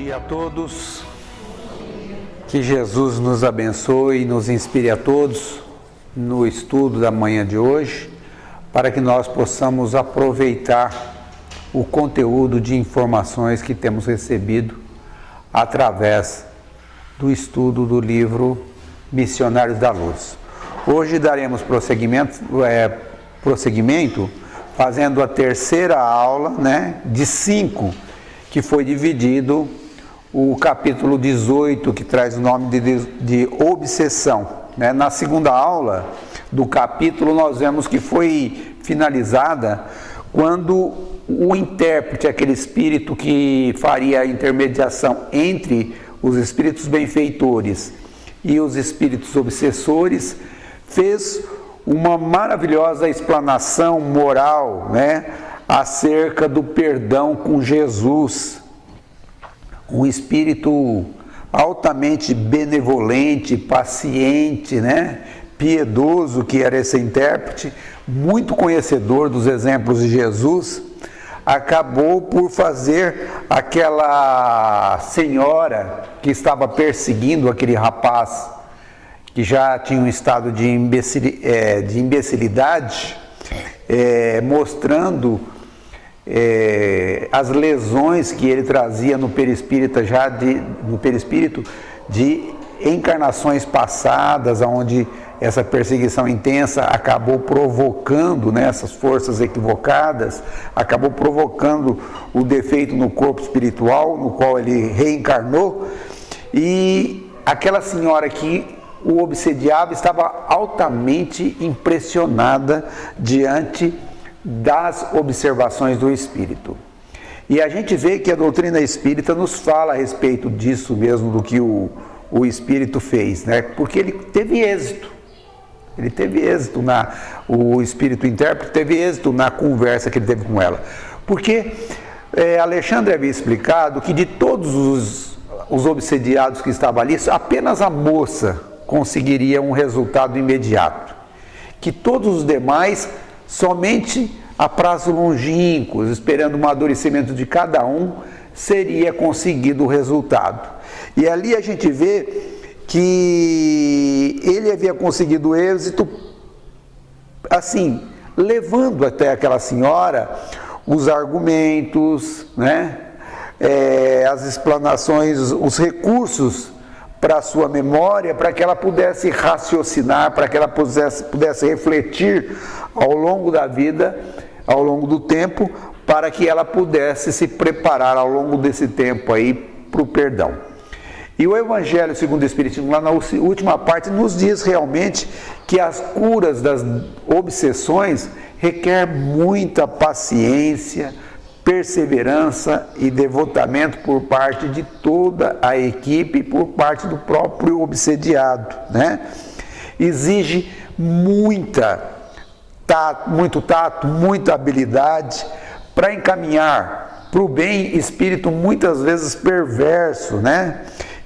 dia a todos, que Jesus nos abençoe e nos inspire a todos no estudo da manhã de hoje, para que nós possamos aproveitar o conteúdo de informações que temos recebido através do estudo do livro Missionários da Luz. Hoje daremos prosseguimento fazendo a terceira aula, de 5, que foi dividido o capítulo 18, que traz o nome de obsessão. Na segunda aula do capítulo, nós vemos que foi finalizada quando o intérprete, aquele espírito que faria a intermediação entre os espíritos benfeitores e os espíritos obsessores, fez uma maravilhosa explanação moral, acerca do perdão com Jesus. Um espírito altamente benevolente, paciente, piedoso, que era esse intérprete, muito conhecedor dos exemplos de Jesus, acabou por fazer aquela senhora que estava perseguindo aquele rapaz, que já tinha um estado de imbecilidade, mostrando as lesões que ele trazia no perispírito, de encarnações passadas, onde essa perseguição intensa acabou provocando, essas forças equivocadas, acabou provocando o defeito no corpo espiritual, no qual ele reencarnou, e aquela senhora que o obsediava estava altamente impressionada diante das observações do Espírito. E a gente vê que a doutrina espírita nos fala a respeito disso mesmo, do que o Espírito fez, porque ele teve êxito. O Espírito intérprete teve êxito na conversa que ele teve com ela. Porque Alexandre havia explicado que de todos os obsediados que estavam ali, apenas a moça conseguiria um resultado imediato. Que todos os demais, somente a prazo longínquos, esperando o amadurecimento de cada um, seria conseguido o resultado. E ali a gente vê que ele havia conseguido êxito, assim, levando até aquela senhora os argumentos, as explanações, os recursos para a sua memória, para que ela pudesse raciocinar, para que ela pudesse refletir ao longo da vida, ao longo do tempo, para que ela pudesse se preparar ao longo desse tempo aí para o perdão. E o Evangelho segundo o Espiritismo, lá na última parte, nos diz realmente que as curas das obsessões requer muita paciência, perseverança e devotamento por parte de toda a equipe, por parte do próprio obsediado, Exige muito tato, muita habilidade para encaminhar para o bem espírito muitas vezes perverso,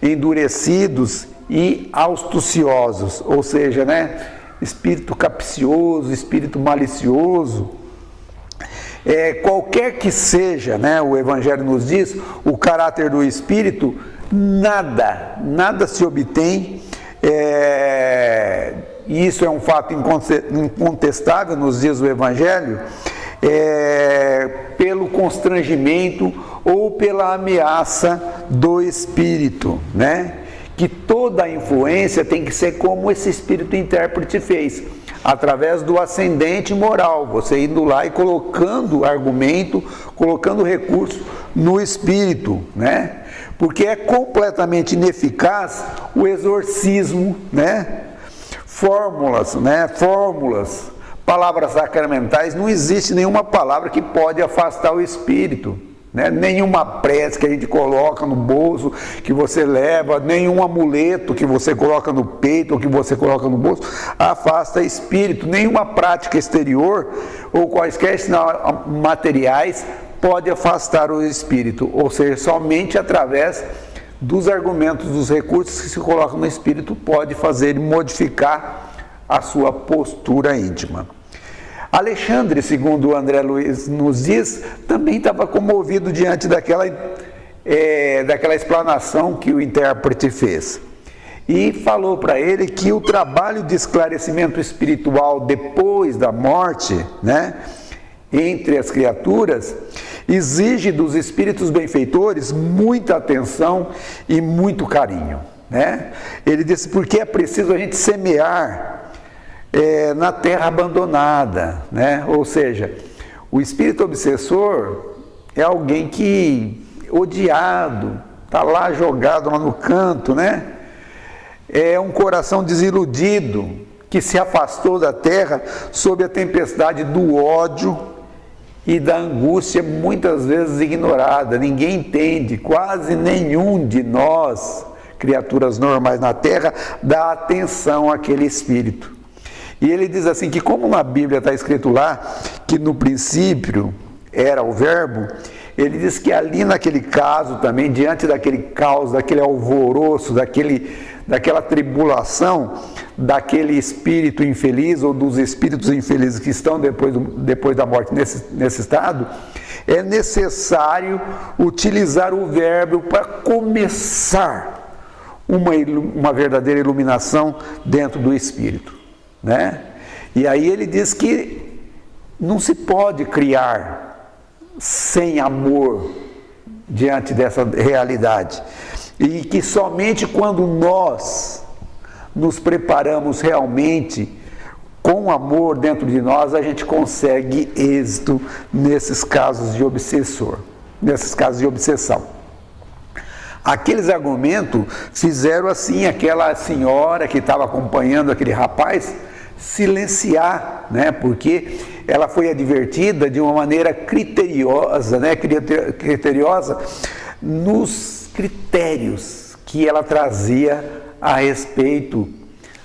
endurecidos e astuciosos, ou seja, espírito capcioso, espírito malicioso. Qualquer que seja, o Evangelho nos diz, o caráter do espírito, nada se obtém, e isso é um fato incontestável, nos diz o Evangelho, pelo constrangimento ou pela ameaça do espírito, que toda a influência tem que ser como esse espírito intérprete fez, através do ascendente moral, você indo lá e colocando argumento, colocando recurso no espírito, porque é completamente ineficaz o exorcismo, fórmulas, palavras sacramentais, não existe nenhuma palavra que pode afastar o espírito, nenhuma prece que a gente coloca no bolso, que você leva, nenhum amuleto que você coloca no peito ou que você coloca no bolso, afasta espírito, nenhuma prática exterior ou quaisquer materiais pode afastar o espírito, ou seja, somente através dos argumentos, dos recursos que se colocam no espírito pode fazer ele modificar a sua postura íntima. Alexandre, segundo o André Luiz nos diz, também estava comovido diante daquela daquela explanação que o intérprete fez. E falou para ele que o trabalho de esclarecimento espiritual depois da morte, né, entre as criaturas, exige dos espíritos benfeitores muita atenção e muito carinho, né? Ele disse porque é preciso a gente semear na terra abandonada, né? Ou seja, o espírito obsessor é alguém que odiado, está lá jogado lá no canto, né? É um coração desiludido que se afastou da terra sob a tempestade do ódio e da angústia, muitas vezes ignorada. Ninguém entende, quase nenhum de nós, criaturas normais na terra, dá atenção àquele espírito. E ele diz assim que como na Bíblia está escrito lá que no princípio era o verbo, ele diz que ali naquele caso também, diante daquele caos, daquele alvoroço, daquela tribulação, daquele espírito infeliz ou dos espíritos infelizes que estão depois da morte nesse estado, é necessário utilizar o verbo para começar uma verdadeira iluminação dentro do espírito, né? E aí ele diz que não se pode criar sem amor diante dessa realidade, e que somente quando nós nos preparamos realmente com amor dentro de nós, a gente consegue êxito nesses casos de obsessor, nesses casos de obsessão. Aqueles argumentos fizeram assim aquela senhora que estava acompanhando aquele rapaz silenciar, né? Porque ela foi advertida de uma maneira criteriosa, né? Criteriosa nos critérios que ela trazia a respeito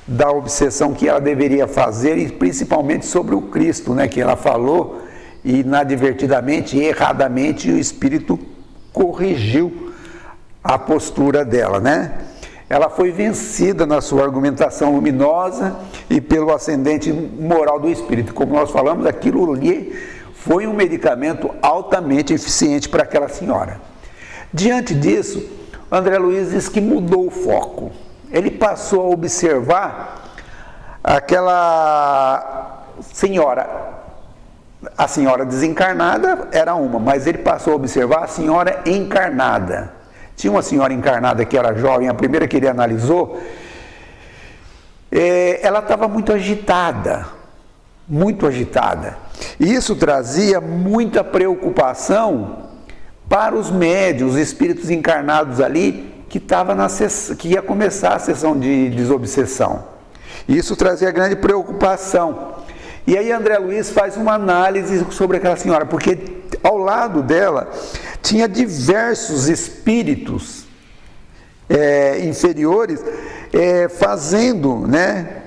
da obsessão que ela deveria fazer, e principalmente sobre o Cristo, né? Que ela falou inadvertidamente, erradamente, e o Espírito corrigiu a postura dela, né? Ela foi vencida na sua argumentação luminosa e pelo ascendente moral do Espírito. Como nós falamos, aquilo ali foi um medicamento altamente eficiente para aquela senhora. Diante disso, André Luiz diz que mudou o foco. Ele passou a observar aquela senhora. A senhora desencarnada era uma, mas ele passou a observar a senhora encarnada. Tinha uma senhora encarnada que era jovem, a primeira que ele analisou, ela estava muito agitada, e isso trazia muita preocupação para os médiuns, os espíritos encarnados ali, que ia começar a sessão de desobsessão. Isso trazia grande preocupação. E aí André Luiz faz uma análise sobre aquela senhora, porque ao lado dela tinha diversos espíritos inferiores fazendo, né,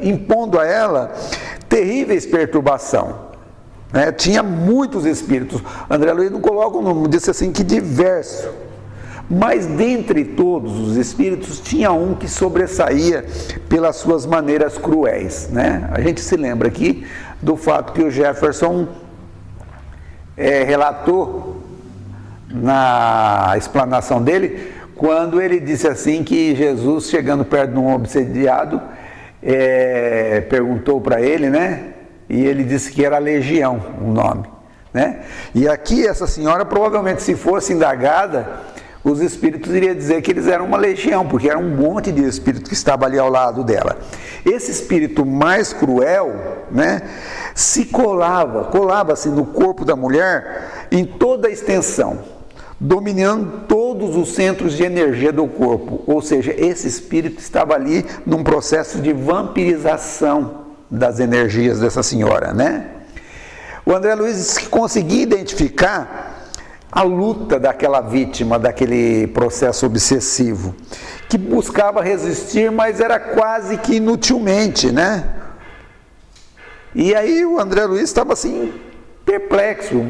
impondo a ela terríveis perturbações. Né? Tinha muitos espíritos. André Luiz não coloca o nome, disse assim que diverso. Mas dentre todos os espíritos tinha um que sobressaía pelas suas maneiras cruéis, né? A gente se lembra aqui do fato que o Jefferson relatou na explanação dele, quando ele disse assim que Jesus, chegando perto de um obsediado, perguntou para ele, né? E ele disse que era Legião o nome, né? E aqui essa senhora, provavelmente, se fosse indagada, os espíritos iriam dizer que eles eram uma legião, porque era um monte de espírito que estava ali ao lado dela. Esse espírito mais cruel, né, se colava-se no corpo da mulher em toda a extensão, dominando todos os centros de energia do corpo. Ou seja, esse espírito estava ali num processo de vampirização das energias dessa senhora, né? O André Luiz disse que conseguia identificar a luta daquela vítima, daquele processo obsessivo, que buscava resistir, mas era quase que inutilmente, né? E aí o André Luiz estava assim, perplexo,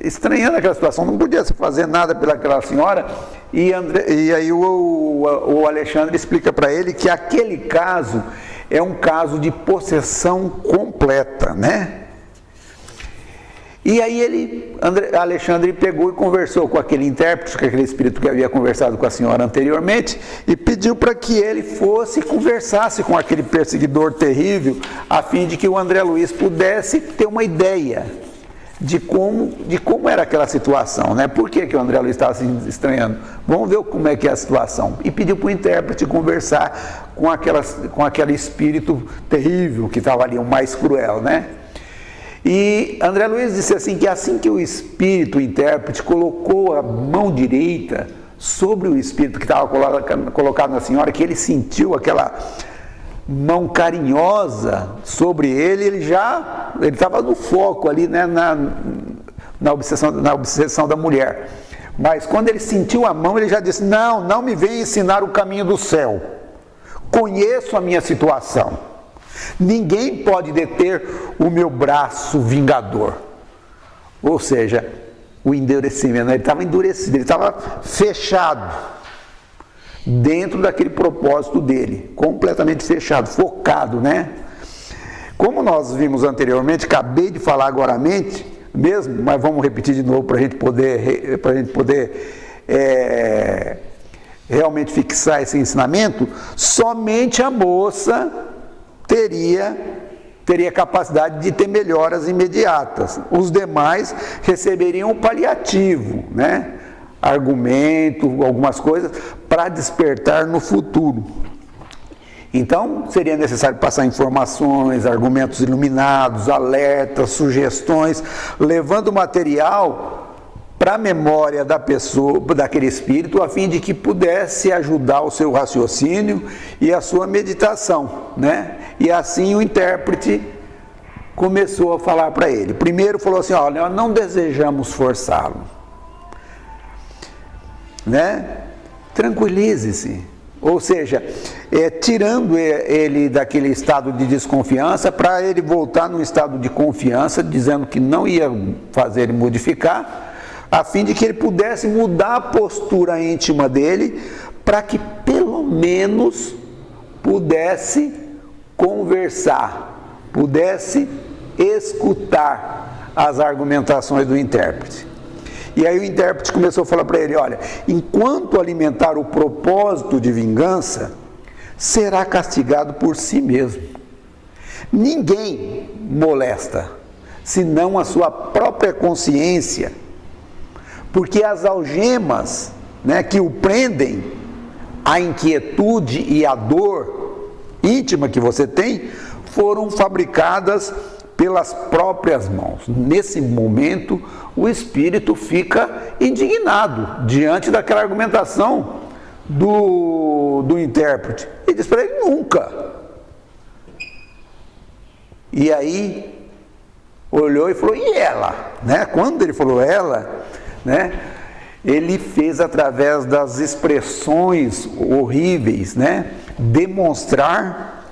estranhando aquela situação, não podia se fazer nada pelaquela senhora, e aí o Alexandre explica para ele que aquele caso é um caso de possessão completa, né? E aí Alexandre pegou e conversou com aquele intérprete, com aquele espírito que havia conversado com a senhora anteriormente, e pediu para que ele fosse e conversasse com aquele perseguidor terrível, a fim de que o André Luiz pudesse ter uma ideia de como era aquela situação, né? Por que o André Luiz estava se estranhando? Vamos ver como é que é a situação. E pediu para o intérprete conversar com aquele espírito terrível que estava ali, o mais cruel, né? E André Luiz disse assim que o espírito, o intérprete, colocou a mão direita sobre o espírito que estava colocado na senhora, que ele sentiu aquela mão carinhosa sobre ele, ele estava no foco ali, né, na obsessão da mulher. Mas quando ele sentiu a mão, ele já disse: não me venha ensinar o caminho do céu, conheço a minha situação. Ninguém pode deter o meu braço vingador. Ou seja, o endurecimento, ele estava endurecido, ele estava fechado dentro daquele propósito dele, completamente fechado, focado, né? Como nós vimos anteriormente, acabei de falar agora mesmo, mas vamos repetir de novo para a gente poder realmente fixar esse ensinamento. Somente a moça teria capacidade de ter melhoras imediatas. Os demais receberiam o paliativo, né? Argumento, algumas coisas para despertar no futuro. Então, seria necessário passar informações, argumentos iluminados, alertas, sugestões, levando material para a memória da pessoa, daquele espírito, a fim de que pudesse ajudar o seu raciocínio e a sua meditação, né? E assim o intérprete começou a falar para ele. Primeiro falou assim: olha, nós não desejamos forçá-lo, né? Tranquilize-se. Ou seja, tirando ele daquele estado de desconfiança, para ele voltar num estado de confiança, dizendo que não ia fazer ele modificar, a fim de que ele pudesse mudar a postura íntima dele, para que pelo menos pudesse conversar, pudesse escutar as argumentações do intérprete. E aí o intérprete começou a falar para ele: olha, enquanto alimentar o propósito de vingança, será castigado por si mesmo. Ninguém molesta, senão a sua própria consciência, porque as algemas, né, que o prendem, a inquietude e a dor íntima que você tem, foram fabricadas pelas próprias mãos. Nesse momento, o espírito fica indignado diante daquela argumentação do intérprete. Ele diz para ele: nunca. E aí, olhou e falou: e ela? Né? Quando ele falou ela, né, ele fez, através das expressões horríveis, né, demonstrar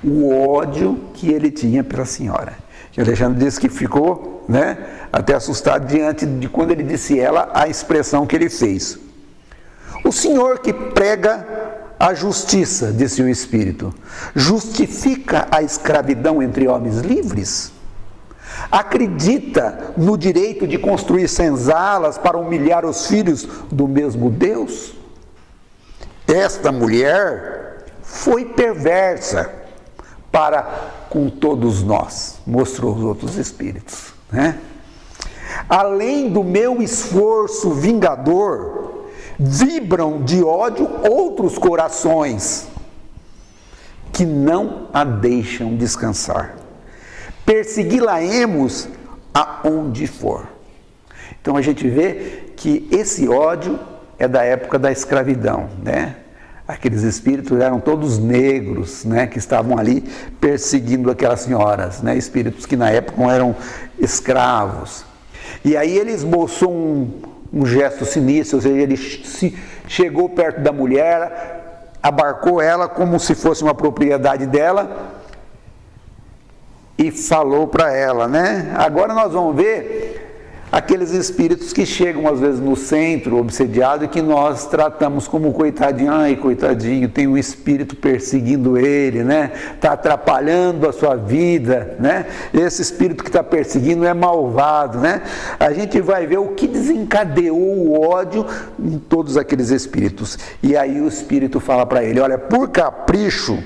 o ódio que ele tinha pela senhora. E Alexandre disse que ficou, né, até assustado diante de quando ele disse ela, a expressão que ele fez. O senhor que prega a justiça, disse o espírito, justifica a escravidão entre homens livres? Acredita no direito de construir senzalas para humilhar os filhos do mesmo Deus? Esta mulher foi perversa para com todos nós, mostrou os outros espíritos, né? Além do meu esforço vingador, vibram de ódio outros corações que não a deixam descansar. Persegui-la-emos aonde for. Então a gente vê que esse ódio é da época da escravidão, né? Aqueles espíritos eram todos negros, né, que estavam ali perseguindo aquelas senhoras, né, espíritos que na época eram escravos. E aí ele esboçou um gesto sinistro, ou seja, ele chegou perto da mulher, abarcou ela como se fosse uma propriedade dela e falou para ela, né? Agora nós vamos ver aqueles espíritos que chegam às vezes no centro obsediado e que nós tratamos como coitadinho, ai coitadinho, tem um espírito perseguindo ele, né? Está atrapalhando a sua vida, né? Esse espírito que está perseguindo é malvado, né? A gente vai ver o que desencadeou o ódio em todos aqueles espíritos. E aí o espírito fala para ele, olha, por capricho,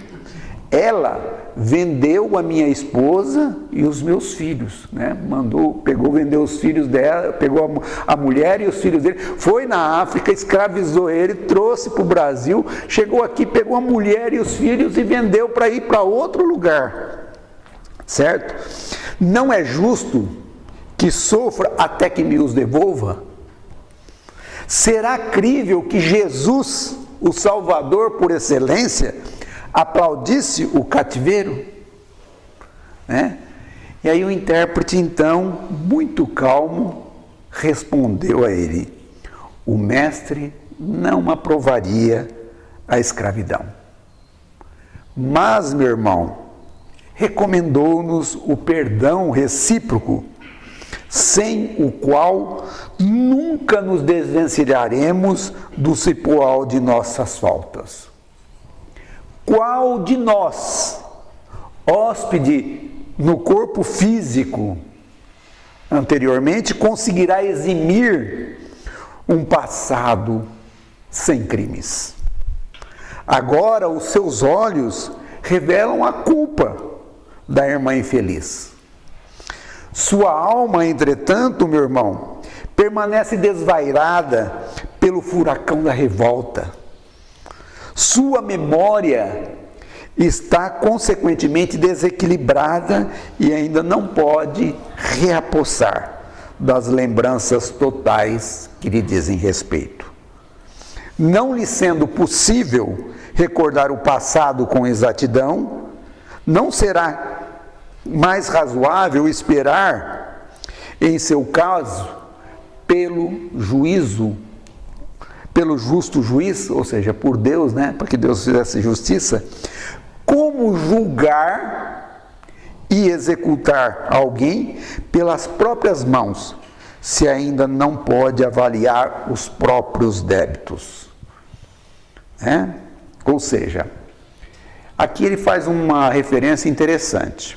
ela vendeu a minha esposa e os meus filhos, né? Vendeu os filhos dela, pegou a mulher e os filhos dele, foi na África, escravizou ele, trouxe para o Brasil, chegou aqui, pegou a mulher e os filhos e vendeu para ir para outro lugar, certo? Não é justo que sofra até que me os devolva? Será crível que Jesus, o Salvador por excelência, aplaudisse o cativeiro? Né? E aí o intérprete, então, muito calmo, respondeu a ele: o mestre não aprovaria a escravidão. Mas, meu irmão, recomendou-nos o perdão recíproco, sem o qual nunca nos desvencilharemos do cipoal de nossas faltas. Qual de nós, hóspede no corpo físico anteriormente, conseguirá eximir um passado sem crimes? Agora os seus olhos revelam a culpa da irmã infeliz. Sua alma, entretanto, meu irmão, permanece desvairada pelo furacão da revolta. Sua memória está consequentemente desequilibrada e ainda não pode reapossar das lembranças totais que lhe dizem respeito. Não lhe sendo possível recordar o passado com exatidão, não será mais razoável esperar, em seu caso, pelo justo juiz, ou seja, por Deus, né, para que Deus fizesse justiça, como julgar e executar alguém pelas próprias mãos, se ainda não pode avaliar os próprios débitos? Né? Ou seja, aqui ele faz uma referência interessante.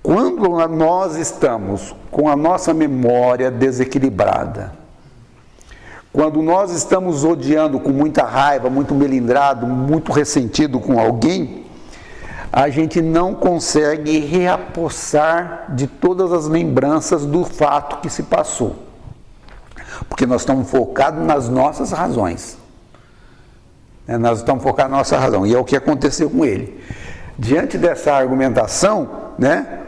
Quando nós estamos com a nossa memória desequilibrada, quando nós estamos odiando com muita raiva, muito melindrado, muito ressentido com alguém, a gente não consegue reapossar de todas as lembranças do fato que se passou. Porque nós estamos focados nas nossas razões. Nós estamos focados na nossa razão. E é o que aconteceu com ele. Diante dessa argumentação, né,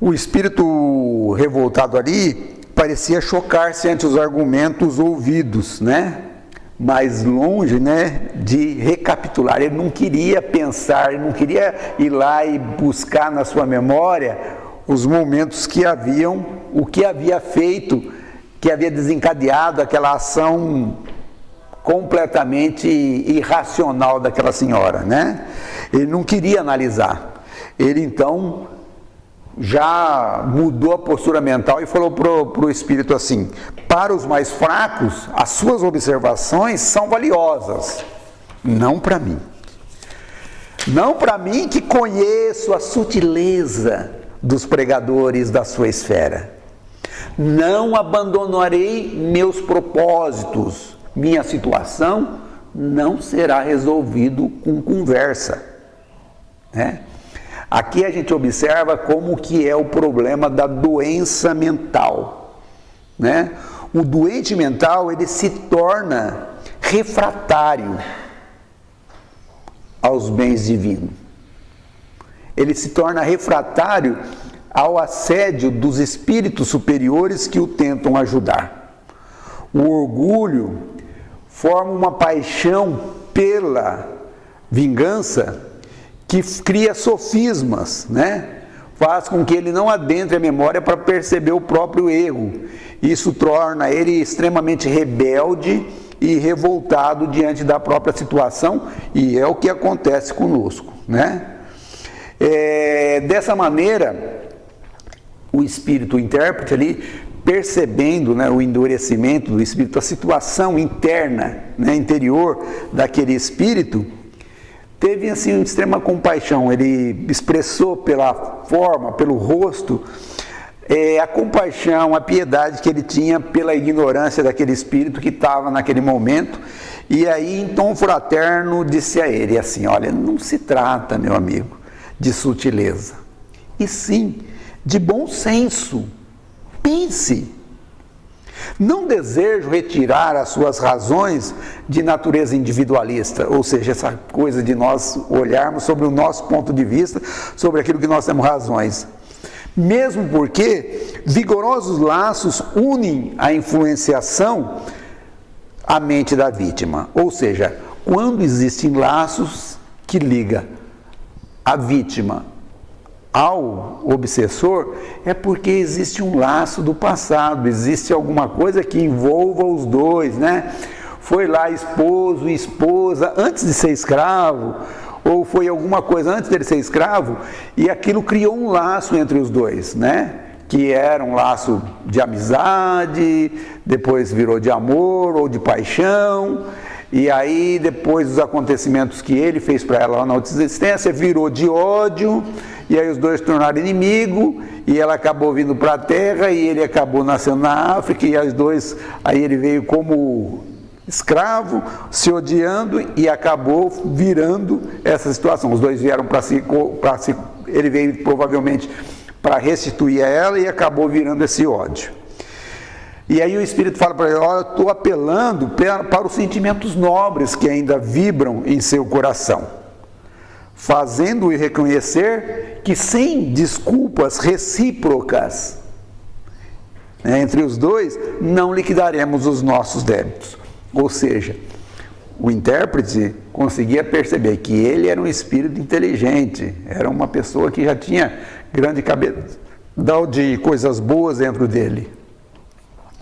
o espírito revoltado ali parecia chocar-se ante os argumentos ouvidos, né? Mas longe, né, de recapitular. Ele não queria pensar, ele não queria ir lá e buscar na sua memória os momentos que haviam, o que havia feito, que havia desencadeado aquela ação completamente irracional daquela senhora, né? Ele não queria analisar. Ele então já mudou a postura mental e falou para o espírito assim: para os mais fracos, as suas observações são valiosas, não para mim. Não para mim, que conheço a sutileza dos pregadores da sua esfera. Não abandonarei meus propósitos. Minha situação não será resolvido com conversa, né? Aqui a gente observa como que é o problema da doença mental, né? O doente mental, ele se torna refratário aos bens divinos. Ele se torna refratário ao assédio dos espíritos superiores que o tentam ajudar. O orgulho forma uma paixão pela vingança que cria sofismas, né? Faz com que ele não adentre a memória para perceber o próprio erro. Isso torna ele extremamente rebelde e revoltado diante da própria situação, e é o que acontece conosco, né? Dessa maneira, o espírito intérprete ali percebendo, né, o endurecimento do espírito, a situação interna, né, interior daquele espírito, teve assim uma extrema compaixão. Ele expressou pela forma, pelo rosto, a compaixão, a piedade que ele tinha pela ignorância daquele espírito que estava naquele momento. E aí, em tom fraterno, disse a ele assim: olha, não se trata, meu amigo, de sutileza, e sim de bom senso. Pense. Não desejo retirar as suas razões de natureza individualista, ou seja, essa coisa de nós olharmos sobre o nosso ponto de vista, sobre aquilo que nós temos razões. Mesmo porque vigorosos laços unem a influenciação à mente da vítima. Ou seja, quando existem laços que ligam a vítima ao obsessor, é porque existe um laço do passado, existe alguma coisa que envolva os dois, né? Foi lá esposo e esposa antes de ser escravo, ou foi alguma coisa antes dele ser escravo, e aquilo criou um laço entre os dois, né? Que era um laço de amizade, depois virou de amor ou de paixão, e aí depois dos acontecimentos que ele fez para ela lá na outra existência, virou de ódio, e aí os dois se tornaram inimigos, e ela acabou vindo para a Terra, e ele acabou nascendo na África, e os dois, aí ele veio como escravo, se odiando, e acabou virando essa situação. Os dois vieram ele veio provavelmente para restituir a ela, e acabou virando esse ódio. E aí o Espírito fala para ele: olha, eu estou apelando para os sentimentos nobres que ainda vibram em seu coração, fazendo-o reconhecer que sem desculpas recíprocas entre os dois, não liquidaremos os nossos débitos. Ou seja, o intérprete conseguia perceber que ele era um espírito inteligente, era uma pessoa que já tinha grande cabeça de coisas boas dentro dele,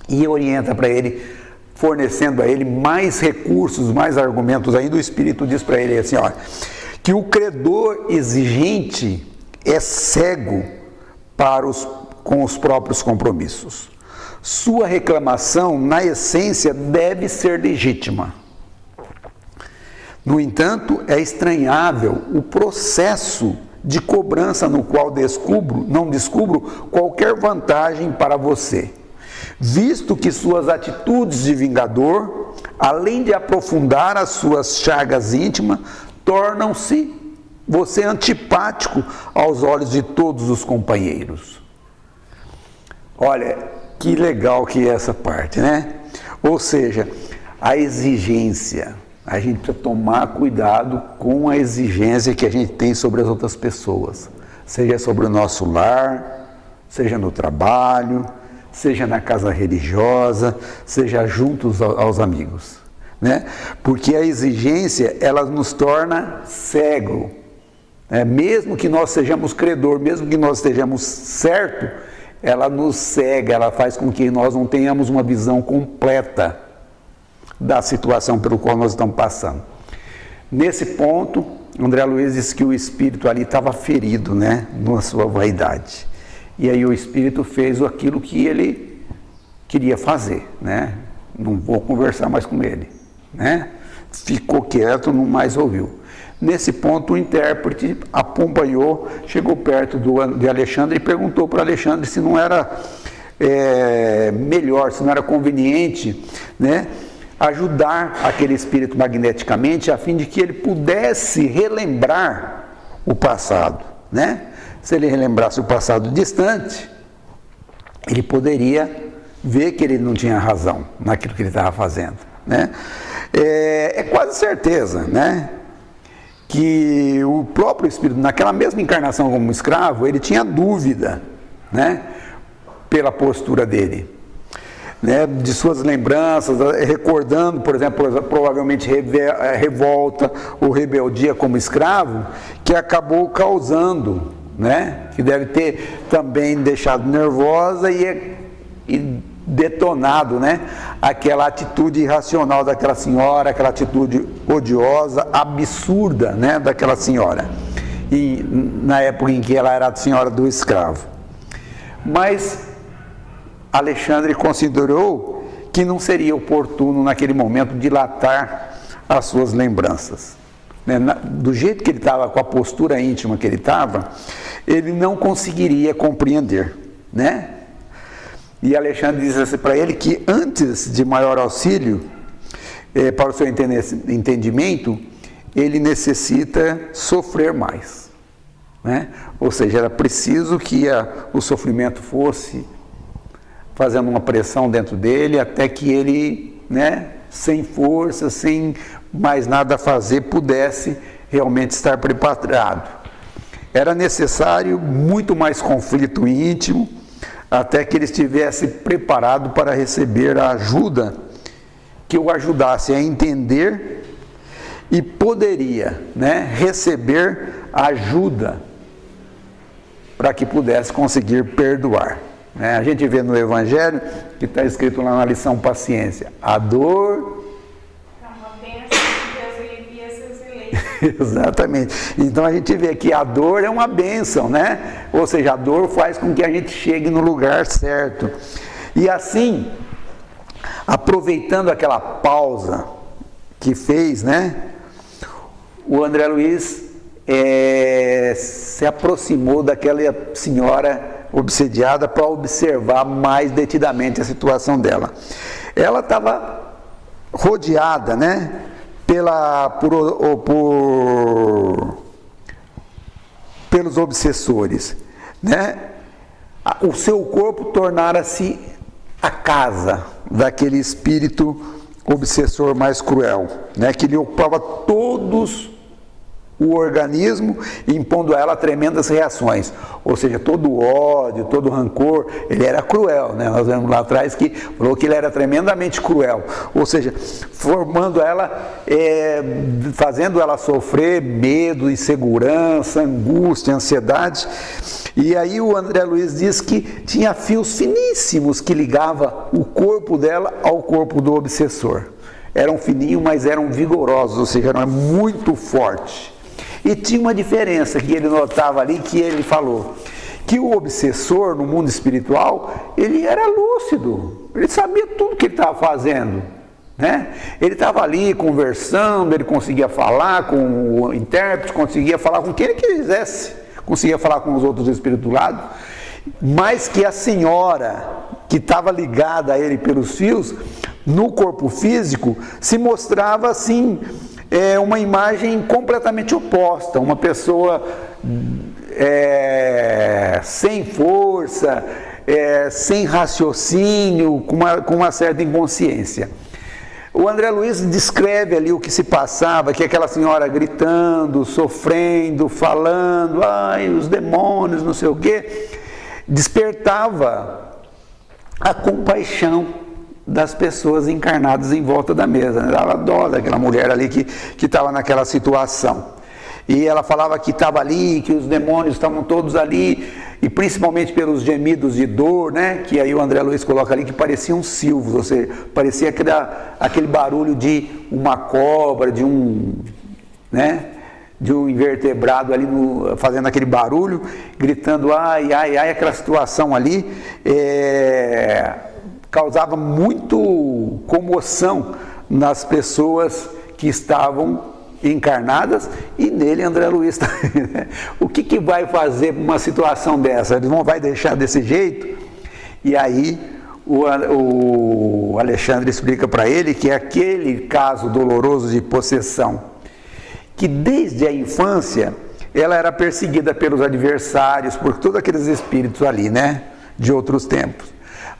e orienta para ele, fornecendo a ele mais recursos, mais argumentos ainda. O Espírito diz para ele assim: olha, que o credor exigente é cego com os próprios compromissos. Sua reclamação, na essência, deve ser legítima. No entanto, é estranhável o processo de cobrança no qual não descubro qualquer vantagem para você, visto que suas atitudes de vingador, além de aprofundar as suas chagas íntimas, tornam-se você antipático aos olhos de todos os companheiros. Olha, que legal que é essa parte, né? Ou seja, a exigência. A gente precisa tomar cuidado com a exigência que a gente tem sobre as outras pessoas. Seja sobre o nosso lar, seja no trabalho, seja na casa religiosa, seja juntos aos amigos, né? Porque a exigência, ela nos torna cego. Mesmo que nós sejamos credor, mesmo que nós estejamos certo, ela nos cega, ela faz com que nós não tenhamos uma visão completa da situação pelo qual nós estamos passando. Nesse ponto, André Luiz disse que o espírito ali estava ferido, né, na sua vaidade. E aí o espírito fez aquilo que ele queria fazer, né? Não vou conversar mais com ele, né? Ficou quieto, não mais ouviu. Nesse ponto, o intérprete acompanhou, chegou perto de Alexandre e perguntou para Alexandre se não era melhor, se não era conveniente, né, ajudar aquele espírito magneticamente, a fim de que ele pudesse relembrar o passado, né? Se ele relembrasse o passado distante, ele poderia ver que ele não tinha razão naquilo que ele estava fazendo, né? É quase certeza, né, que o próprio espírito, naquela mesma encarnação como escravo, ele tinha dúvida, né, pela postura dele, né, de suas lembranças, recordando, por exemplo, provavelmente revolta ou rebeldia como escravo, que acabou causando, né, que deve ter também deixado nervosa e detonado, né, aquela atitude irracional daquela senhora, aquela atitude odiosa, absurda, né, daquela senhora, e na época em que ela era a senhora do escravo. Mas Alexandre considerou que não seria oportuno naquele momento dilatar as suas lembranças. Do jeito que ele estava, com a postura íntima que ele estava, ele não conseguiria compreender, né? E Alexandre diz assim para ele que antes de maior auxílio, para o seu entendimento, ele necessita sofrer mais, né? Ou seja, era preciso que o sofrimento fosse fazendo uma pressão dentro dele, até que ele, né, sem força, sem mais nada a fazer, pudesse realmente estar preparado. Era necessário muito mais conflito íntimo, até que ele estivesse preparado para receber a ajuda que o ajudasse a entender e poderia, né, receber ajuda para que pudesse conseguir perdoar. A gente vê no Evangelho, que está escrito lá na lição paciência, a dor... É uma bênção que Deus alivia seus eleitos. Exatamente. Então a gente vê que a dor é uma bênção, né? Ou seja, a dor faz com que a gente chegue no lugar certo. E assim, aproveitando aquela pausa que fez, né? O André Luiz se aproximou daquela senhora obsediada para observar mais detidamente a situação dela. Ela estava rodeada, né, pelos obsessores, né? O seu corpo tornara-se a casa daquele espírito obsessor mais cruel, né, que lhe ocupava todos o organismo, impondo a ela tremendas reações, ou seja, todo o ódio, todo o rancor, ele era cruel, né? Nós vemos lá atrás que falou que ele era tremendamente cruel, ou seja, formando ela, fazendo ela sofrer medo, insegurança, angústia, ansiedade. E aí o André Luiz diz que tinha fios finíssimos que ligava o corpo dela ao corpo do obsessor. Eram fininhos, mas eram vigorosos, ou seja, eram muito fortes. E tinha uma diferença que ele notava ali, que ele falou, que o obsessor no mundo espiritual, ele era lúcido, ele sabia tudo que ele estava fazendo, né? Ele estava ali conversando, ele conseguia falar com o intérprete, conseguia falar com quem ele quisesse, conseguia falar com os outros espíritos do lado, mas que a senhora que estava ligada a ele pelos fios, no corpo físico, se mostrava assim, uma imagem completamente oposta, uma pessoa sem força, sem raciocínio, com uma certa inconsciência. O André Luiz descreve ali o que se passava, que aquela senhora gritando, sofrendo, falando, ai, os demônios, não sei o quê, despertava a compaixão das pessoas encarnadas em volta da mesa, né? Dava dó daquela mulher ali que estava naquela situação. E ela falava que estava ali, que os demônios estavam todos ali, e principalmente pelos gemidos de dor, né? Que aí o André Luiz coloca ali que pareciam silvos, ou seja, parecia aquele barulho de uma cobra, de um invertebrado ali fazendo aquele barulho, gritando ai, ai, ai, aquela situação ali causava muito comoção nas pessoas que estavam encarnadas e nele André Luiz também, né? O que vai fazer uma situação dessa? Ele não vai deixar desse jeito? E aí o Alexandre explica para ele que é aquele caso doloroso de possessão, que desde a infância ela era perseguida pelos adversários, por todos aqueles espíritos ali, né, de outros tempos.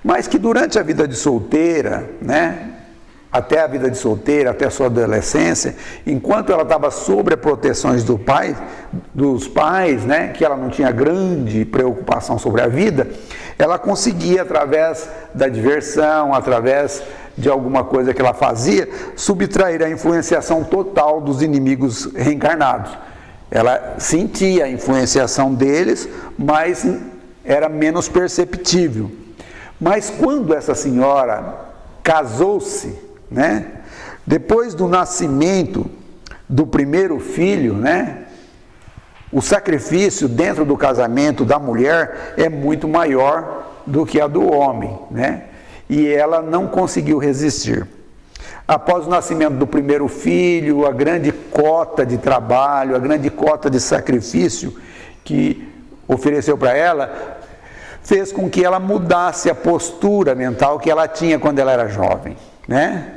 Mas que durante a vida de solteira, né, até a vida de solteira, até a sua adolescência, enquanto ela estava sob a proteção dos pais, né, que ela não tinha grande preocupação sobre a vida, ela conseguia, através da diversão, através de alguma coisa que ela fazia, subtrair a influenciação total dos inimigos reencarnados. Ela sentia a influenciação deles, mas era menos perceptível. Mas quando essa senhora casou-se, né, depois do nascimento do primeiro filho, né, o sacrifício dentro do casamento da mulher é muito maior do que a do homem, né? E ela não conseguiu resistir. Após o nascimento do primeiro filho, a grande cota de trabalho, a grande cota de sacrifício que ofereceu para ela, fez com que ela mudasse a postura mental que ela tinha quando ela era jovem, né?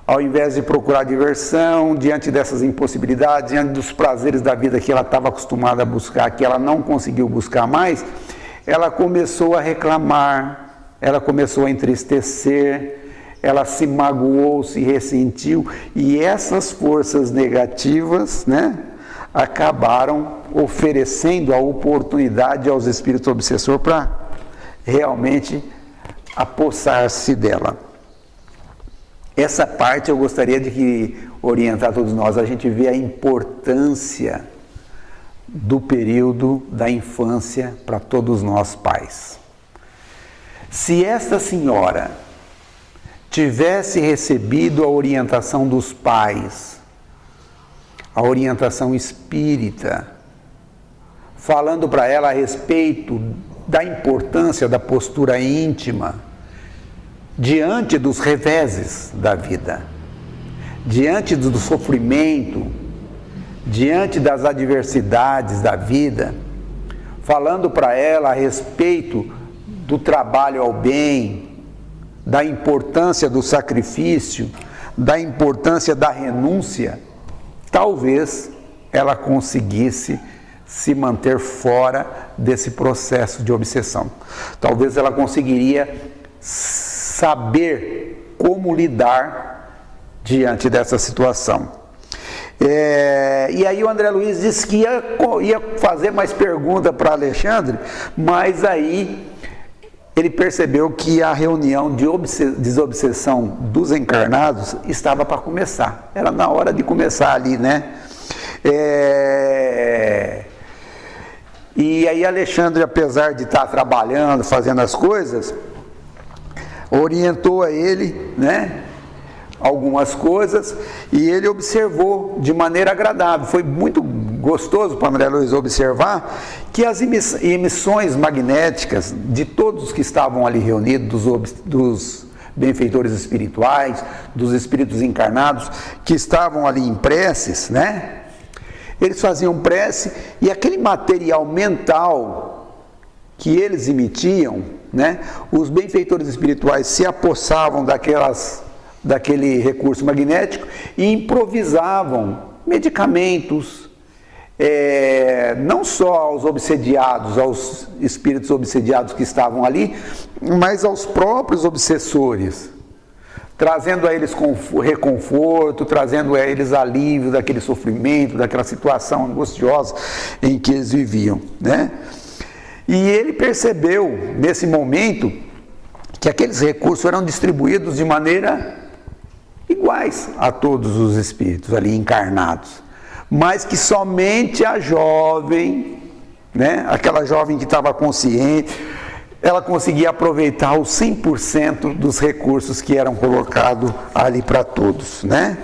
Ao invés de procurar diversão, diante dessas impossibilidades, diante dos prazeres da vida que ela estava acostumada a buscar, que ela não conseguiu buscar mais, ela começou a reclamar, ela começou a entristecer, ela se magoou, se ressentiu, e essas forças negativas, né, acabaram oferecendo a oportunidade aos espíritos obsessores para realmente apossar-se dela. Essa parte eu gostaria de que orientar todos nós, a gente vê a importância do período da infância para todos nós pais. Se esta senhora tivesse recebido a orientação dos pais, a orientação espírita, falando para ela a respeito da importância da postura íntima, diante dos reveses da vida, diante do sofrimento, diante das adversidades da vida, falando para ela a respeito do trabalho ao bem, da importância do sacrifício, da importância da renúncia, talvez ela conseguisse se manter fora desse processo de obsessão. Talvez ela conseguiria saber como lidar diante dessa situação. E aí o André Luiz disse que ia fazer mais pergunta para Alexandre, mas aí ele percebeu que a reunião de desobsessão dos encarnados estava para começar. Era na hora de começar ali, né? E aí Alexandre, apesar de estar trabalhando, fazendo as coisas, orientou a ele, né, algumas coisas, e ele observou de maneira agradável. Foi muito gostoso para André Luiz observar que as emissões magnéticas de todos que estavam ali reunidos, dos benfeitores espirituais, dos espíritos encarnados que estavam ali em preces, né? Eles faziam prece e aquele material mental que eles emitiam, né? Os benfeitores espirituais se apossavam daquele recurso magnético e improvisavam medicamentos, não só aos obsediados, aos espíritos obsediados que estavam ali, mas aos próprios obsessores, trazendo a eles reconforto, trazendo a eles alívio daquele sofrimento, daquela situação angustiosa em que eles viviam, né? E ele percebeu nesse momento que aqueles recursos eram distribuídos de maneira iguais a todos os espíritos ali encarnados, mas que somente a jovem, né, aquela jovem que estava consciente, ela conseguia aproveitar os 100% dos recursos que eram colocados ali para todos, né?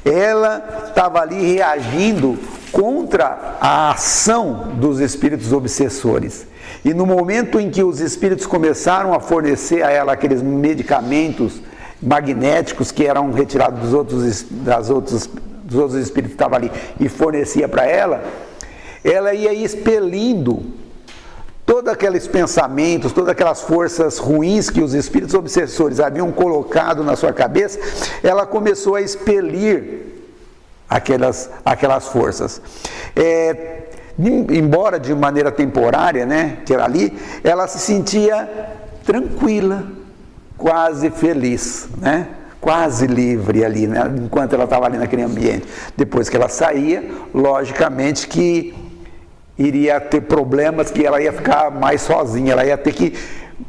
Ela estava ali reagindo contra a ação dos espíritos obsessores. E no momento em que os espíritos começaram a fornecer a ela aqueles medicamentos magnéticos que eram retirados dos outros espíritos que estavam ali e fornecia para ela, ela ia expelindo todos aqueles pensamentos, todas aquelas forças ruins que os espíritos obsessores haviam colocado na sua cabeça. Ela começou a expelir aquelas forças. Embora de maneira temporária, né, que era ali, ela se sentia tranquila, quase feliz, né? Quase livre ali, né? Enquanto ela estava ali naquele ambiente. Depois que ela saía, logicamente que iria ter problemas, que ela ia ficar mais sozinha, ela ia ter que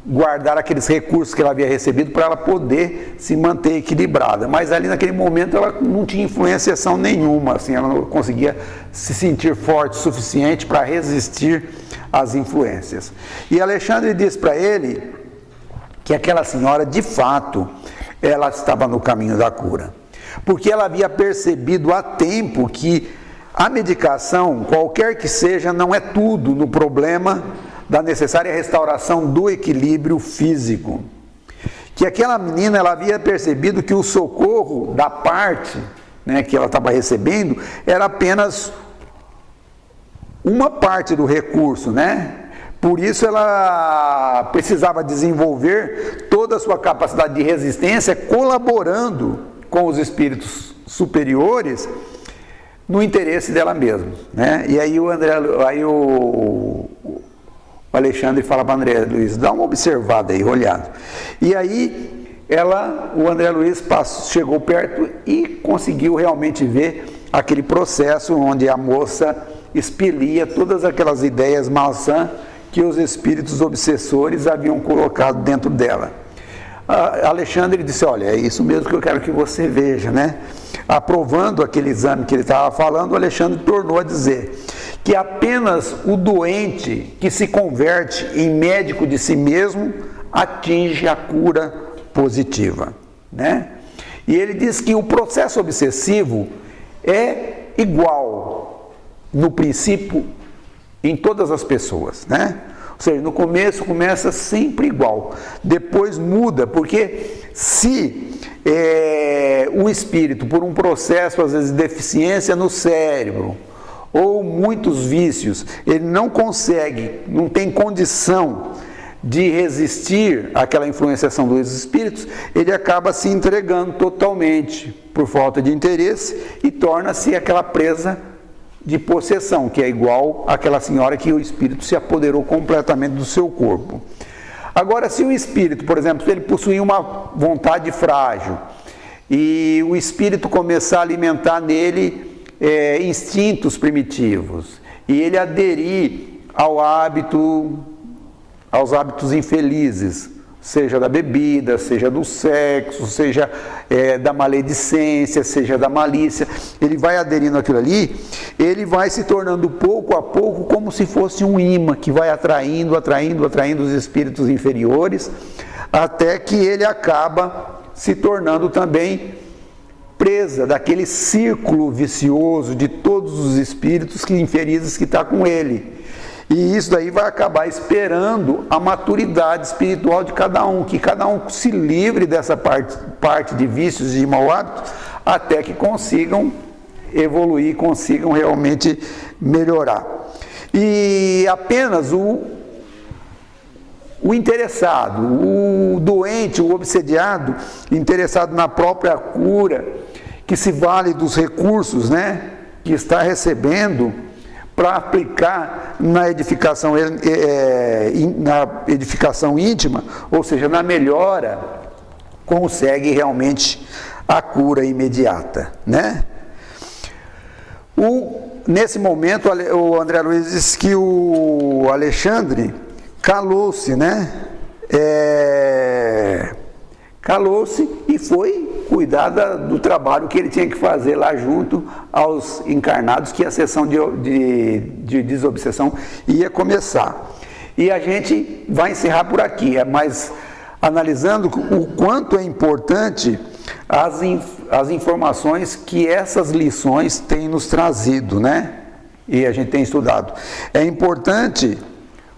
guardar aqueles recursos que ela havia recebido para ela poder se manter equilibrada. Mas ali naquele momento ela não tinha influenciação nenhuma, assim, ela não conseguia se sentir forte o suficiente para resistir às influências. E Alexandre disse para ele que aquela senhora, de fato, ela estava no caminho da cura, porque ela havia percebido há tempo que a medicação, qualquer que seja, não é tudo no problema da necessária restauração do equilíbrio físico. Que aquela menina, ela havia percebido que o socorro da parte, né, que ela estava recebendo era apenas uma parte do recurso, né? Por isso ela precisava desenvolver toda a sua capacidade de resistência, colaborando com os espíritos superiores no interesse dela mesma, né? E aí o Alexandre fala para André Luiz, dá uma observada aí, olhando. E aí o André Luiz chegou perto e conseguiu realmente ver aquele processo onde a moça expelia todas aquelas ideias maçãs que os espíritos obsessores haviam colocado dentro dela. Alexandre disse, olha, é isso mesmo que eu quero que você veja, né? Aprovando aquele exame que ele estava falando, o Alexandre tornou a dizer que apenas o doente que se converte em médico de si mesmo atinge a cura positiva, né? E ele diz que o processo obsessivo é igual, no princípio, em todas as pessoas, né? Ou seja, no começo começa sempre igual, depois muda, porque se o espírito, por um processo, às vezes, de deficiência no cérebro, ou muitos vícios, ele não consegue, não tem condição de resistir àquela influenciação dos espíritos, ele acaba se entregando totalmente por falta de interesse e torna-se aquela presa de possessão, que é igual àquela senhora que o espírito se apoderou completamente do seu corpo. Agora, se o espírito, por exemplo, ele possuir uma vontade frágil e o espírito começar a alimentar nele instintos primitivos e ele aderir aos hábitos infelizes, seja da bebida, seja do sexo, seja da maledicência, seja da malícia, ele vai aderindo àquilo ali, ele vai se tornando pouco a pouco como se fosse um imã que vai atraindo os espíritos inferiores, até que ele acaba se tornando também presa daquele círculo vicioso de todos os espíritos infelizes que está com ele. E isso daí vai acabar esperando a maturidade espiritual de cada um, que cada um se livre dessa parte de vícios e de mau hábito, até que consigam evoluir, consigam realmente melhorar. E apenas o interessado, o doente, o obsediado, interessado na própria cura, que se vale dos recursos, né, que está recebendo para aplicar na edificação íntima, ou seja, na melhora, consegue realmente a cura imediata, né? Nesse momento, o André Luiz disse que o Alexandre calou-se, né? Calou-se e foi cuidar do trabalho que ele tinha que fazer lá junto aos encarnados, que a sessão de desobsessão ia começar. E a gente vai encerrar por aqui, mas analisando o quanto é importante as informações que essas lições têm nos trazido, né? E a gente tem estudado. É importante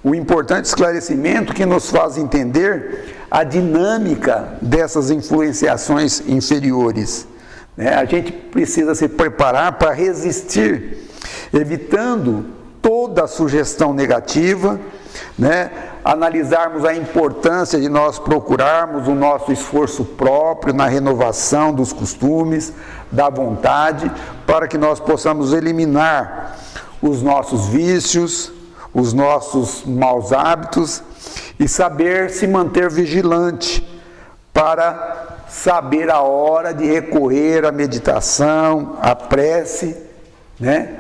o importante esclarecimento que nos faz entender a dinâmica dessas influenciações inferiores, né? A gente precisa se preparar para resistir, evitando toda a sugestão negativa, né? Analisarmos a importância de nós procurarmos o nosso esforço próprio na renovação dos costumes, da vontade, para que nós possamos eliminar os nossos vícios, os nossos maus hábitos e saber se manter vigilante para saber a hora de recorrer à meditação, à prece, né?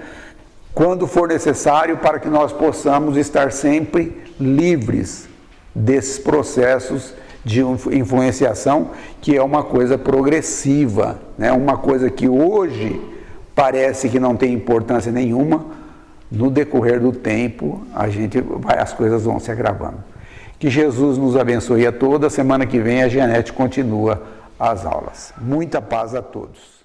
Quando for necessário, para que nós possamos estar sempre livres desses processos de influenciação, que é uma coisa progressiva, né? Uma coisa que hoje parece que não tem importância nenhuma, no decorrer do tempo, as coisas vão se agravando. Que Jesus nos abençoe a todos. Semana que vem a Janete continua as aulas. Muita paz a todos.